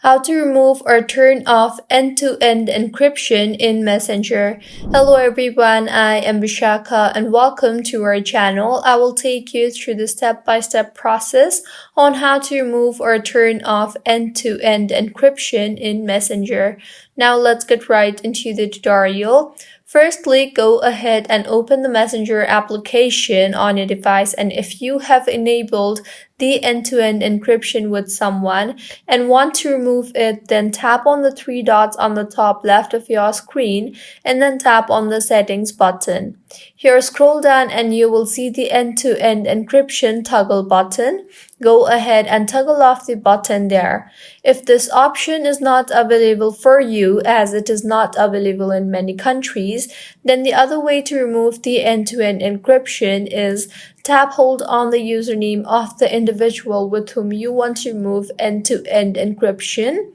How to remove or turn off end-to-end encryption in Messenger. Hello everyone, I am Vishaka and welcome to our channel. I will take you through the step-by-step process on how to remove or turn off end-to-end encryption in Messenger. Now let's get right into the tutorial. Firstly, go ahead and open the Messenger application on your device, and if you have enabled the end-to-end encryption with someone and want to remove it, then tap on the three dots on the top left of your screen and then tap on the settings button. Here, scroll down and you will see the end-to-end encryption toggle button. Go ahead and toggle off the button there. If this option is not available for you, as it is not available in many countries, then the other way to remove the end-to-end encryption is hold on the username of the individual with whom you want to remove end-to-end encryption.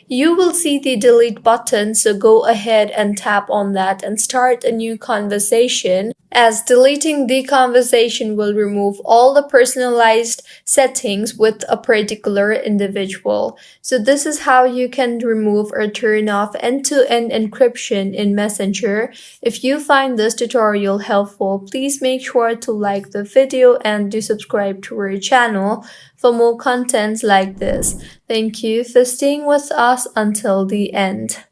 You will see the delete button, so go ahead and tap on that and start a new conversation, as deleting the conversation will remove all the personalized settings with a particular individual. So this is how you can remove or turn off end-to-end encryption in Messenger. If you find this tutorial helpful, please make sure to like the video and do subscribe to our channel for more contents like this. Thank you for staying with us until the end.